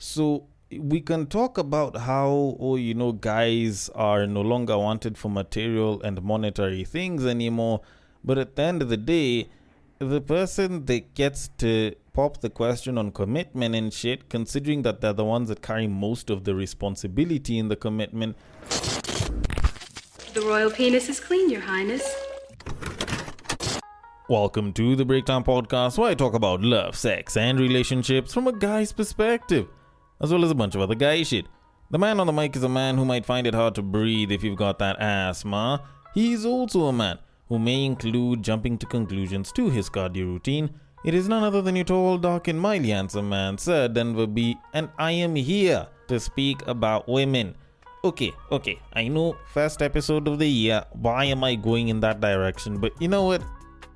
So we can talk about how, guys are no longer wanted for material and monetary things anymore. But at the end of the day, the person that gets to pop the question on commitment and shit, considering that they're the ones that carry most of the responsibility in the commitment. The royal penis is clean, Your Highness. Welcome to the Breakdown Podcast, where I talk about love, sex, and relationships from a guy's perspective, as well as a bunch of other guy shit. The man on the mic is a man who might find it hard to breathe if you've got that asthma. He's also a man who may include jumping to conclusions to his cardio routine. It is none other than your tall, dark, and mildly handsome man, Sir Denver B, and I am here to speak about women. Okay, I know, first episode of the year, why am I going in that direction? But you know what?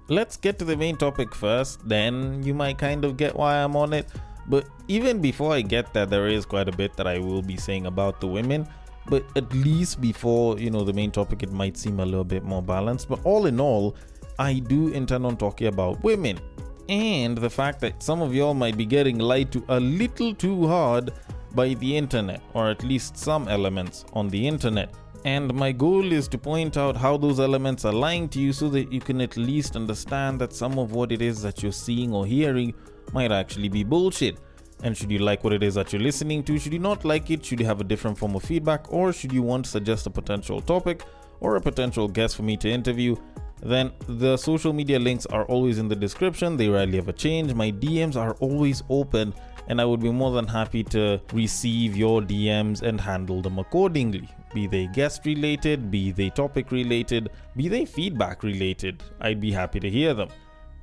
Let's get to the main topic first, then you might kind of get why I'm on it. But even before I get there, there is quite a bit that I will be saying about the women. But at least before, the main topic, it might seem a little bit more balanced. But all in all, I do intend on talking about women. And the fact that some of y'all might be getting lied to a little too hard by the internet, or at least some elements on the internet. And my goal is to point out how those elements are lying to you so that you can at least understand that some of what it is that you're seeing or hearing might actually be bullshit. And should you like what it is that you're listening to, should you not like it, should you have a different form of feedback, or should you want to suggest a potential topic or a potential guest for me to interview, then the social media links are always in the description. They rarely ever change. My DMs are always open, and I would be more than happy to receive your DMs and handle them accordingly. Be they guest related, be they topic related, be they feedback related. I'd be happy to hear them.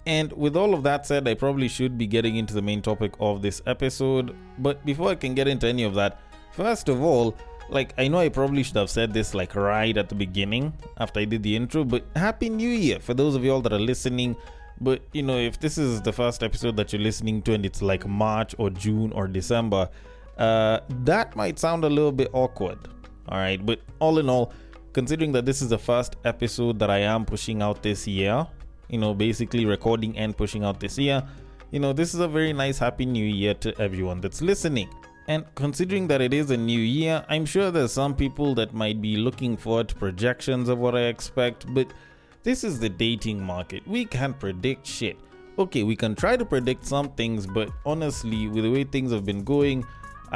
And with all of that said, I probably should be getting into the main topic of this episode. But before I can get into any of that, first of all, I know I probably should have said this right at the beginning after I did the intro, but Happy New Year for those of y'all that are listening. But if this is the first episode that you're listening to and it's March or June or December, that might sound a little bit awkward. Alright, but all in all, considering that this is the first episode that I am pushing out this year, basically recording and pushing out this year, this is a very nice Happy New Year to everyone that's listening. And considering that it is a new year, I'm sure there's some people that might be looking forward to projections of what I expect, but this is the dating market. We can't predict shit. Okay, we can try to predict some things, but honestly, with the way things have been going,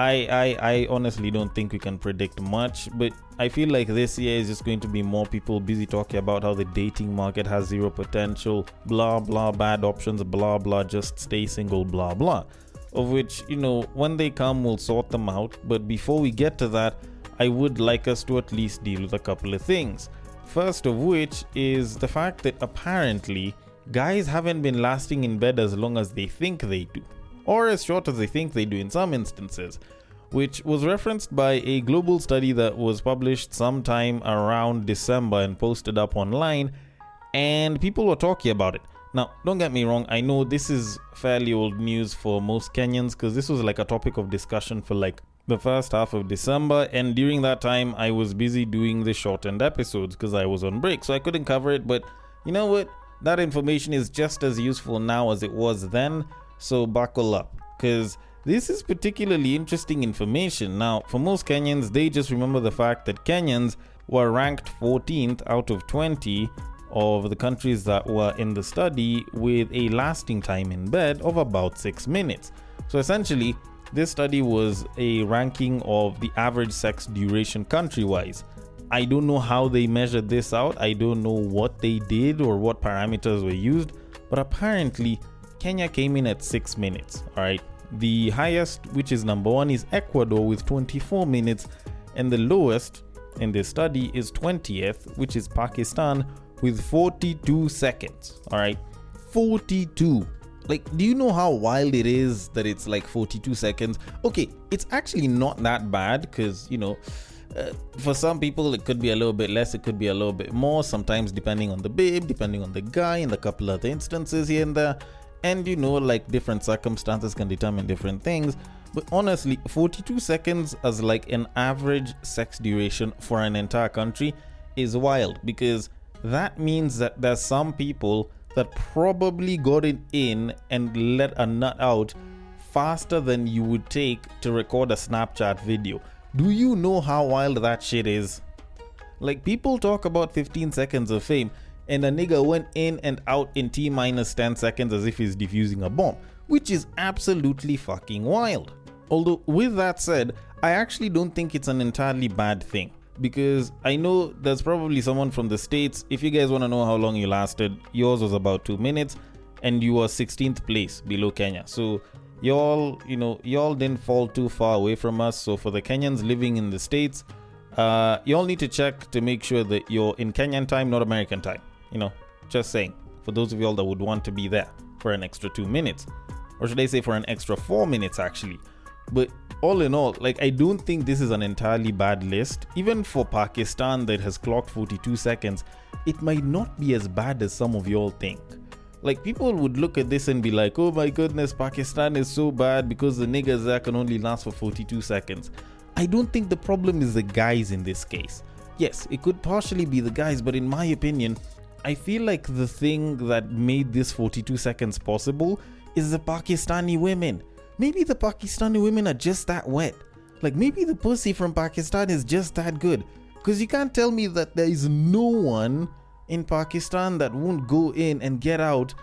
I honestly don't think we can predict much. But I feel like this year is just going to be more people busy talking about how the dating market has zero potential, blah blah, bad options, blah blah, just stay single, blah blah. Of which, when they come, we'll sort them out. But before we get to that, I would like us to at least deal with a couple of things. First of which is the fact that apparently guys haven't been lasting in bed as long as they think they do, or as short as they think they do in some instances, which was referenced by a global study that was published sometime around December and posted up online, and people were talking about it. Now, don't get me wrong, I know this is fairly old news for most Kenyans because this was a topic of discussion for the first half of December, and during that time I was busy doing the shortened episodes because I was on break, so I couldn't cover it. But you know what? That information is just as useful now as it was then, so buckle up, because this is particularly interesting information. Now, for most Kenyans, they just remember the fact that Kenyans were ranked 14th out of 20 of the countries that were in the study with a lasting time in bed of about 6 minutes. So essentially, this study was a ranking of the average sex duration country-wise. I don't know how they measured this out. I don't know what they did or what parameters were used, but apparently Kenya came in at 6 minutes. Alright, the highest, which is number one, is Ecuador with 24 minutes, and the lowest in this study is 20th, which is Pakistan with 42 seconds. Alright, 42. Do you know how wild it is that it's 42 seconds? Okay, it's actually not that bad because, for some people it could be a little bit less, it could be a little bit more, sometimes depending on the babe, depending on the guy, and a couple other instances here and there. And different circumstances can determine different things. But honestly, 42 seconds as an average sex duration for an entire country is wild, because that means that there's some people that probably got it in and let a nut out faster than you would take to record a Snapchat video. Do you know how wild that shit is? Like, people talk about 15 seconds of fame, and a nigga went in and out in T minus 10 seconds as if he's defusing a bomb, which is absolutely fucking wild. Although, with that said, I actually don't think it's an entirely bad thing, because I know there's probably someone from the States. If you guys want to know how long you lasted, yours was about 2 minutes, and you were 16th place below Kenya. So y'all didn't fall too far away from us. So for the Kenyans living in the States, y'all need to check to make sure that you're in Kenyan time, not American time. Just saying, for those of y'all that would want to be there for an extra 2 minutes, or should I say for an extra 4 minutes actually. But all in all, like, I don't think this is an entirely bad list. Even for Pakistan that has clocked 42 seconds, it might not be as bad as some of y'all think. Like, people would look at this and be like, oh my goodness, Pakistan is so bad because the niggas there can only last for 42 seconds. I don't think the problem is the guys in this case. Yes, it could partially be the guys, but in my opinion, I feel like the thing that made this 42 seconds possible is the Pakistani women. Maybe the Pakistani women are just that wet. Like, maybe the pussy from Pakistan is just that good. Because you can't tell me that there is no one in Pakistan that won't go in and get out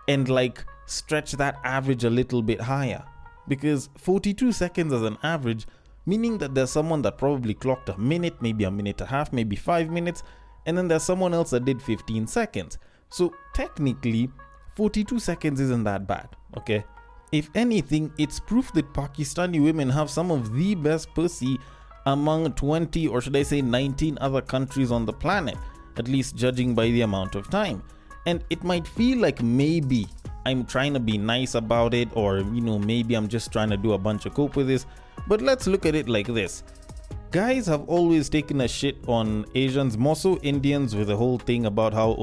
and like stretch that average a little bit higher. Because 42 seconds as an average, meaning that there's someone that probably clocked a minute, maybe a minute and a half, maybe 5 minutes, and then there's someone else that did 15 seconds. So technically, 42 seconds isn't that bad, okay? If anything, it's proof that Pakistani women have some of the best pussy among 20, or should I say 19 other countries on the planet, at least judging by the amount of time. And it might feel like maybe I'm trying to be nice about it, or maybe I'm just trying to do a bunch of cope with this, but let's look at it like this. Guys have always taken a shit on Asians, more so Indians, with the whole thing about how,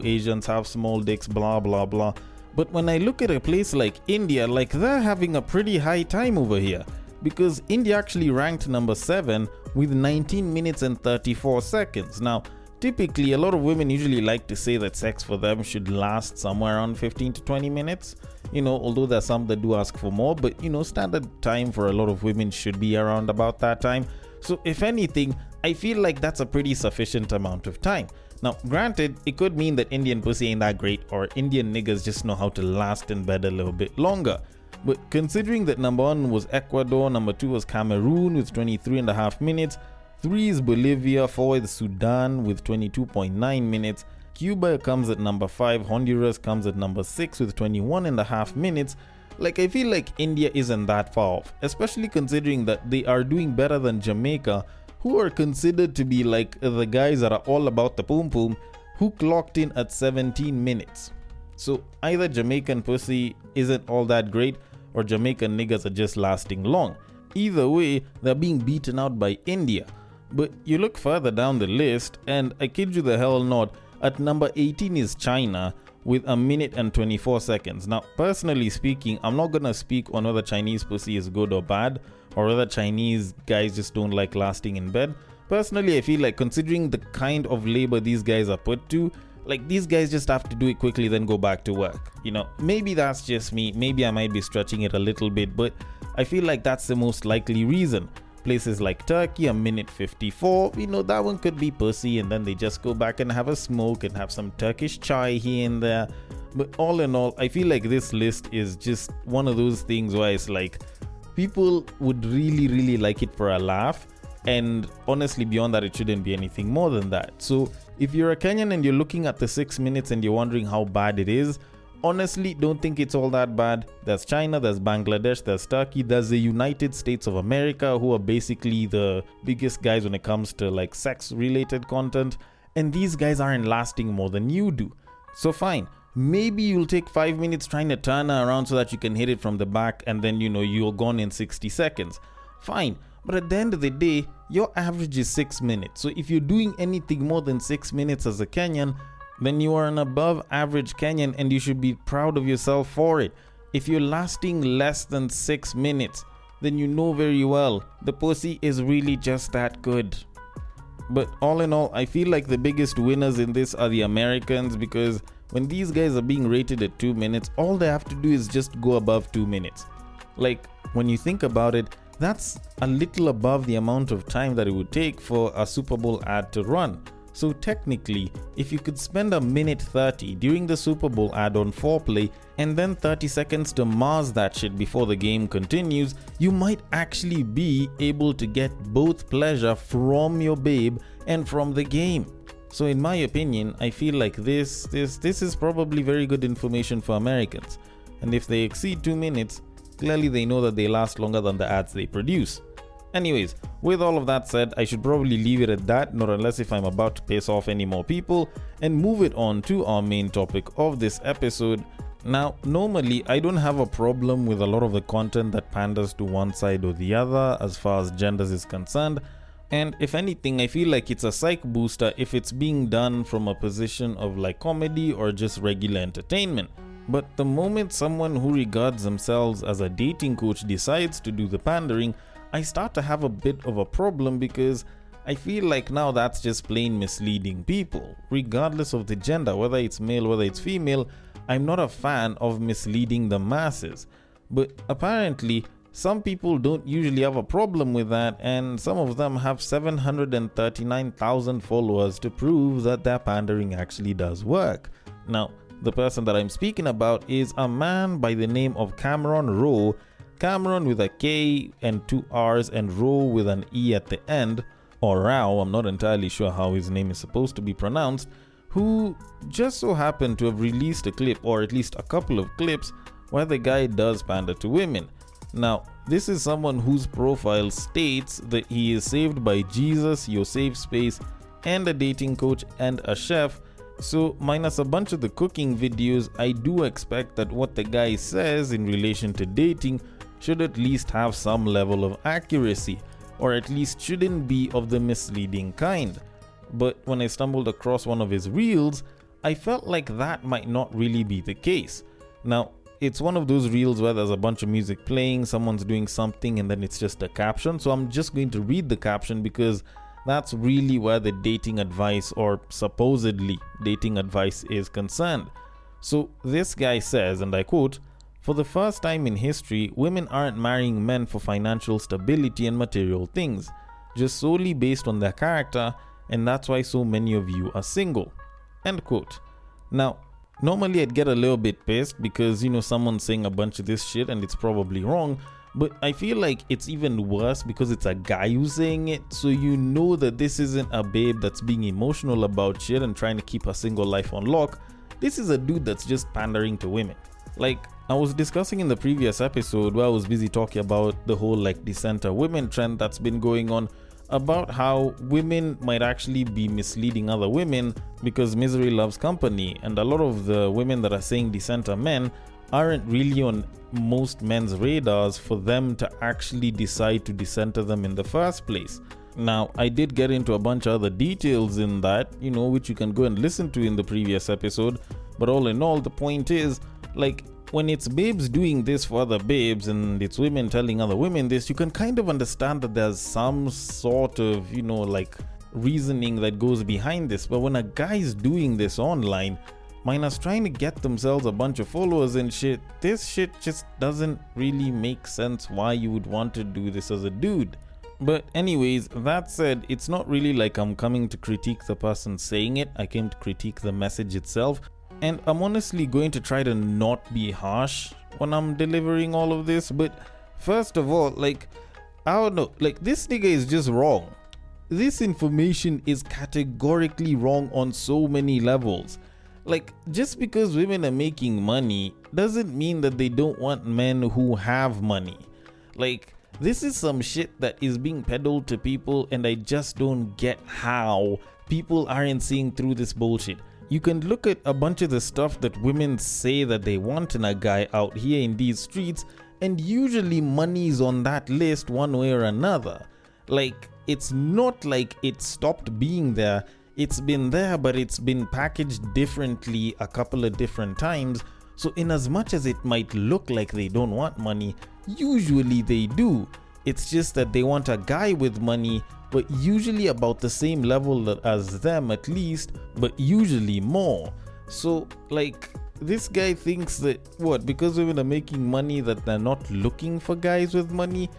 Asians have small dicks, blah blah blah. But when I look at a place like India, like, they're having a pretty high time over here, because India actually ranked number 7 with 19 minutes and 34 seconds. Now, typically, a lot of women usually like to say that sex for them should last somewhere around 15 to 20 minutes. Although there's some that do ask for more, but standard time for a lot of women should be around about that time. So if anything, I feel like that's a pretty sufficient amount of time. Now, granted, it could mean that Indian pussy ain't that great, or Indian niggas just know how to last in bed a little bit longer. But considering that number 1 was Ecuador, number 2 was Cameroon with 23.5 minutes, 3 is Bolivia, 4 is Sudan with 22.9 minutes, Cuba comes at number 5, Honduras comes at number 6 with 21.5 minutes. Like, I feel like India isn't that far off, especially considering that they are doing better than Jamaica, who are considered to be like the guys that are all about the poom poom, who clocked in at 17 minutes. So either Jamaican pussy isn't all that great, or Jamaican niggas are just lasting long. Either way, they're being beaten out by India. But you look further down the list, and I kid you the hell not, at number 18 is China with a minute and 24 seconds. Now, personally speaking, I'm not gonna speak on whether Chinese pussy is good or bad, or whether Chinese guys just don't like lasting in bed. Personally, I feel like, considering the kind of labor these guys are put to, like, these guys just have to do it quickly then go back to work. Maybe that's just me, maybe I might be stretching it a little bit, but I feel like that's the most likely reason. Places like Turkey, a minute 54, that one could be pussy, and then they just go back and have a smoke and have some Turkish chai here and there. But all in all, I feel like this list is just one of those things where it's like, people would really, really like it for a laugh, and honestly, beyond that, it shouldn't be anything more than that. So if you're a Kenyan and you're looking at the 6 minutes and you're wondering how bad it is, honestly, don't think it's all that bad. There's China, there's Bangladesh, there's Turkey, there's the United States of America, who are basically the biggest guys when it comes to like sex related content, and these guys aren't lasting more than you do. So fine, maybe you'll take 5 minutes trying to turn her around so that you can hit it from the back, and then you're gone in 60 seconds. Fine, but at the end of the day, your average is 6 minutes. So if you're doing anything more than 6 minutes as a Kenyan, then you are an above average Kenyan, and you should be proud of yourself for it. If you're lasting less than 6 minutes, then you know very well the pussy is really just that good. But all in all, I feel like the biggest winners in this are the Americans, because when these guys are being rated at 2 minutes, all they have to do is just go above 2 minutes. Like, when you think about it, that's a little above the amount of time that it would take for a Super Bowl ad to run. So technically, if you could spend a minute 30 during the Super Bowl ad on foreplay and then 30 seconds to Mars that shit before the game continues, you might actually be able to get both pleasure from your babe and from the game. So in my opinion, I feel like this is probably very good information for Americans. And if they exceed 2 minutes, clearly they know that they last longer than the ads they produce. Anyways, with all of that said, I should probably leave it at that, not unless if I'm about to piss off any more people, and move it on to our main topic of this episode. Now, normally I don't have a problem with a lot of the content that panders to one side or the other as far as genders is concerned, and if anything, I feel like it's a psych booster if it's being done from a position of like comedy or just regular entertainment. But the moment someone who regards themselves as a dating coach decides to do the pandering, I start to have a bit of a problem because I feel like now that's just plain misleading people. Regardless of the gender, whether it's male, whether it's female, I'm not a fan of misleading the masses. But apparently, some people don't usually have a problem with that, and some of them have 739,000 followers to prove that their pandering actually does work. Now, the person that I'm speaking about is a man by the name of Cameron Rowe. Cameron with a K and 2 R's and Rowe with an E at the end, or Rao, I'm not entirely sure how his name is supposed to be pronounced, who just so happened to have released a clip, or at least a couple of clips, where the guy does pander to women. Now, this is someone whose profile states that he is saved by Jesus, your safe space, and a dating coach and a chef. So, minus a bunch of the cooking videos, I do expect that what the guy says in relation to dating should at least have some level of accuracy, or at least shouldn't be of the misleading kind. But when I stumbled across one of his reels, I felt like that might not really be the case. Now, it's one of those reels where there's a bunch of music playing, someone's doing something, and then it's just a caption. So I'm just going to read the caption because that's really where the dating advice, or supposedly dating advice, is concerned. So this guy says, and I quote, "For the first time in history, women aren't marrying men for financial stability and material things, just solely based on their character, and that's why so many of you are single." End quote. Now, normally I'd get a little bit pissed because, someone's saying a bunch of this shit and it's probably wrong, but I feel like it's even worse because it's a guy who's saying it, so you know that this isn't a babe that's being emotional about shit and trying to keep her single life on lock. This is a dude that's just pandering to women. Like, I was discussing in the previous episode where I was busy talking about the whole dissenter women trend that's been going on, about how women might actually be misleading other women because misery loves company, and a lot of the women that are saying dissenter men aren't really on most men's radars for them to actually decide to dissenter them in the first place. Now, I did get into a bunch of other details in that, which you can go and listen to in the previous episode, but all in all, the point is, when it's babes doing this for other babes and it's women telling other women this, you can kind of understand that there's some sort of, reasoning that goes behind this. But when a guy's doing this online, minus trying to get themselves a bunch of followers and shit, this shit just doesn't really make sense why you would want to do this as a dude. But anyways, that said, it's not really like I'm coming to critique the person saying it. I came to critique the message itself. And I'm honestly going to try to not be harsh when I'm delivering all of this. But first of all, I don't know, this nigga is just wrong. This information is categorically wrong on so many levels. Just because women are making money doesn't mean that they don't want men who have money. This is some shit that is being peddled to people, and I just don't get how people aren't seeing through this bullshit. You can look at a bunch of the stuff that women say that they want in a guy out here in these streets, and usually money's on that list one way or another. It's not like it stopped being there. It's been there, but it's been packaged differently a couple of different times. So in as much as it might look like they don't want money, usually they do. It's just that they want a guy with money, but usually about the same level as them at least, but usually more. So this guy thinks that, what, because women are making money that they're not looking for guys with money?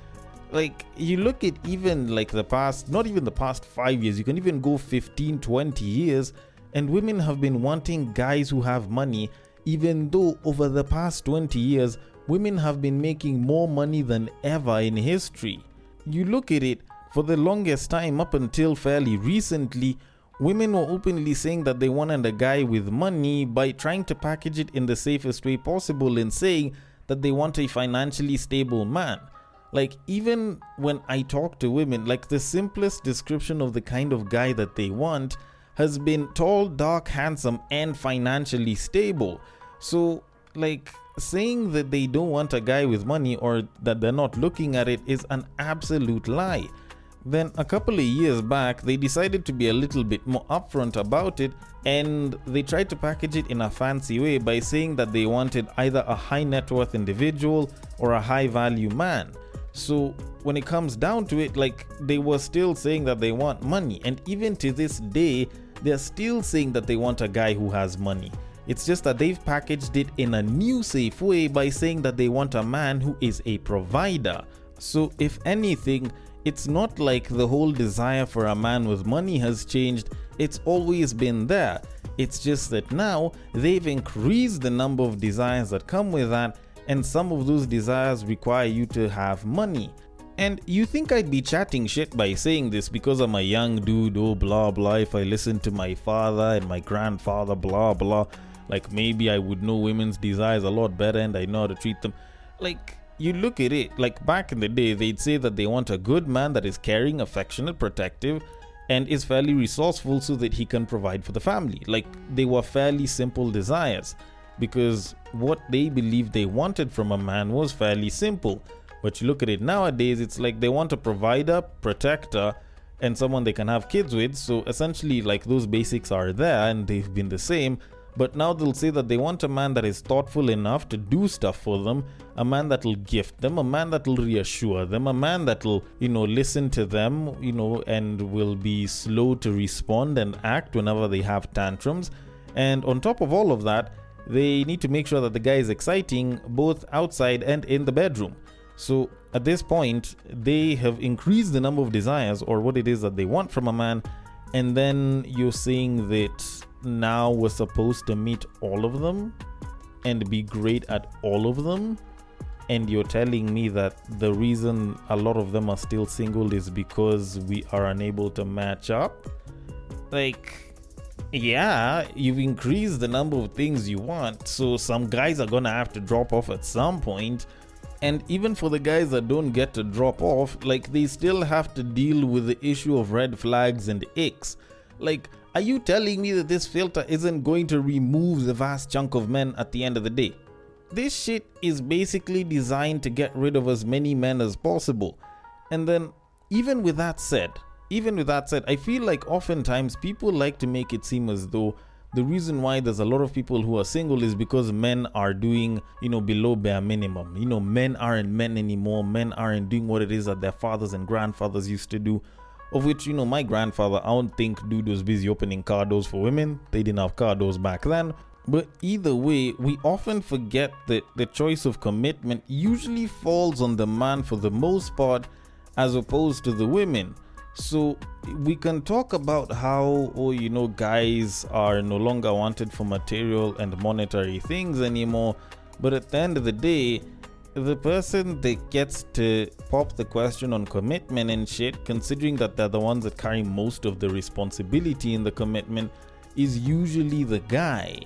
Like, you look at even like the past, not even the past 5 years, you can even go 15, 20 years, and women have been wanting guys who have money, even though over the past 20 years, women have been making more money than ever in history. You look at it, for the longest time, up until fairly recently, women were openly saying that they wanted a guy with money by trying to package it in the safest way possible and saying that they want a financially stable man. Like, even when I talk to women, like, the simplest description of the kind of guy that they want has been tall, dark, handsome, and financially stable. So, like, saying that they don't want a guy with money or that they're not looking at it is an absolute lie. Then a couple of years back, they decided to be a little bit more upfront about it, and they tried to package it in a fancy way by saying that they wanted either a high net worth individual or a high value man. So when it comes down to it, like, they were still saying that they want money, and even to this day, they're still saying that they want a guy who has money. It's just that they've packaged it in a new safe way by saying that they want a man who is a provider. So if anything, it's not like the whole desire for a man with money has changed. It's always been there. It's just that now they've increased the number of desires that come with that, and some of those desires require you to have money. And you think I'd be chatting shit by saying this because I'm a young dude, oh blah blah, if I listen to my father and my grandfather, blah blah, like maybe I would know women's desires a lot better and I know how to treat them. Like, you look at it, like back in the day, they'd say that they want a good man that is caring, affectionate, protective, and is fairly resourceful so that he can provide for the family. Like, they were fairly simple desires because what they believed they wanted from a man was fairly simple. But you look at it nowadays, it's like they want a provider, protector, and someone they can have kids with. So essentially, like, those basics are there and they've been the same. But now they'll say that they want a man that is thoughtful enough to do stuff for them, a man that will gift them, a man that will reassure them, a man that will, listen to them, and will be slow to respond and act whenever they have tantrums. And on top of all of that, they need to make sure that the guy is exciting both outside and in the bedroom. So at this point, they have increased the number of desires or what it is that they want from a man, and then you're saying that now we're supposed to meet all of them and be great at all of them, and you're telling me that the reason a lot of them are still single is because we are unable to match up? Like, yeah, you've increased the number of things you want, so some guys are gonna have to drop off at some point. And even for the guys that don't get to drop off, like, they still have to deal with the issue of red flags and icks. Like, are you telling me that this filter isn't going to remove the vast chunk of men at the end of the day? This shit is basically designed to get rid of as many men as possible. And then, even with that said, I feel like oftentimes people like to make it seem as though the reason why there's a lot of people who are single is because men are doing, below bare minimum. Men aren't men anymore. Men aren't doing what it is that their fathers and grandfathers used to do. Of which, my grandfather, I don't think dude was busy opening car doors for women. They didn't have car doors back then. But either way, we often forget that the choice of commitment usually falls on the man for the most part, as opposed to the women. So we can talk about how, guys are no longer wanted for material and monetary things anymore. But at the end of the day, the person that gets to pop the question on commitment and shit, considering that they're the ones that carry most of the responsibility in the commitment, is usually the guy.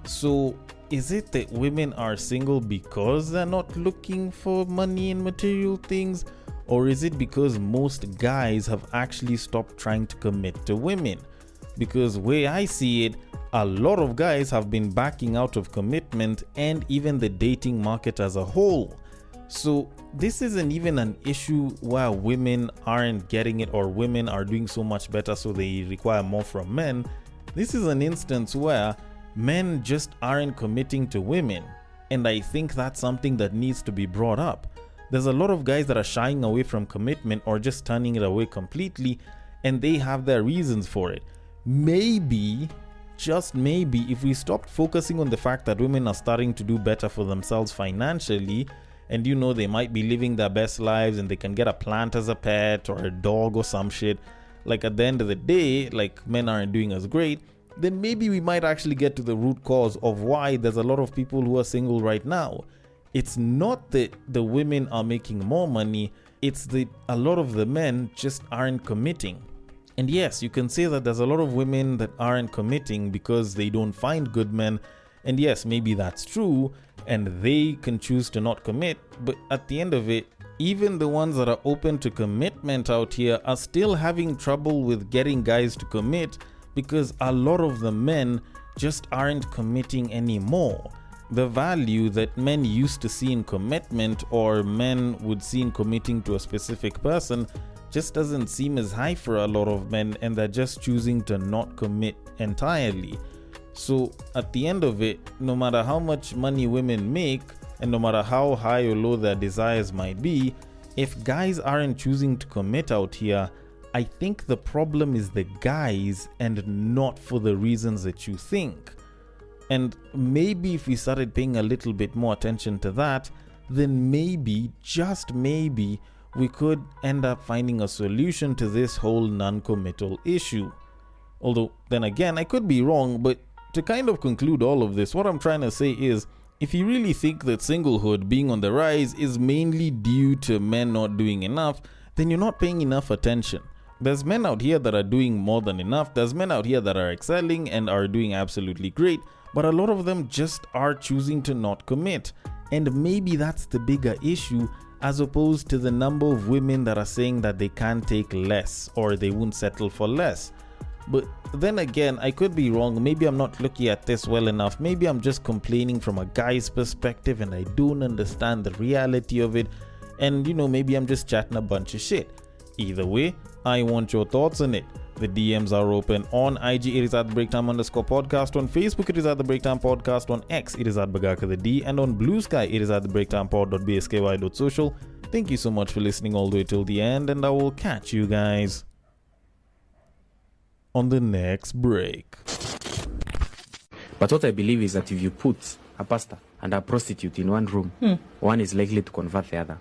So is it that women are single because they're not looking for money and material things? Or is it because most guys have actually stopped trying to commit to women? Because way I see it, a lot of guys have been backing out of commitment and even the dating market as a whole. So this isn't even an issue where women aren't getting it or women are doing so much better so they require more from men. This is an instance where men just aren't committing to women. And I think that's something that needs to be brought up. There's a lot of guys that are shying away from commitment or just turning it away completely, and they have their reasons for it. Maybe just maybe, if we stopped focusing on the fact that women are starting to do better for themselves financially, and they might be living their best lives and they can get a plant as a pet or a dog or some shit, like at the end of the day, like men aren't doing as great, then maybe we might actually get to the root cause of why there's a lot of people who are single right now. It's not that the women are making more money, it's that a lot of the men just aren't committing. And yes, you can say that there's a lot of women that aren't committing because they don't find good men. And yes, maybe that's true, and they can choose to not commit. But at the end of it, even the ones that are open to commitment out here are still having trouble with getting guys to commit because a lot of the men just aren't committing anymore. The value that men used to see in commitment, or men would see in committing to a specific person, just doesn't seem as high for a lot of men, and they're just choosing to not commit entirely. So at the end of it, no matter how much money women make, and no matter how high or low their desires might be, if guys aren't choosing to commit out here, I think the problem is the guys and not for the reasons that you think. And maybe if we started paying a little bit more attention to that, then maybe, just maybe, we could end up finding a solution to this whole non-committal issue. Although, then again, I could be wrong, but to kind of conclude all of this, what I'm trying to say is, if you really think that singlehood being on the rise is mainly due to men not doing enough, then you're not paying enough attention. There's men out here that are doing more than enough, there's men out here that are excelling and are doing absolutely great, but a lot of them just are choosing to not commit. And maybe that's the bigger issue, as opposed to the number of women that are saying that they can't take less or they won't settle for less. But then again, I could be wrong. Maybe I'm not looking at this well enough. Maybe I'm just complaining from a guy's perspective and I don't understand the reality of it. And maybe I'm just chatting a bunch of shit. Either way, I want your thoughts on it. The DMs are open. On IG, it is at @breaktime_podcast. On Facebook, it is at the Breaktime Podcast. On X, it is at Bagaka the D. And on Bluesky, it is at the breaktimepod.bsky.social. Thank you so much for listening all the way till the end, and I will catch you guys on the next break. But what I believe is that if you put a pastor and a prostitute in one room, one is likely to convert the other.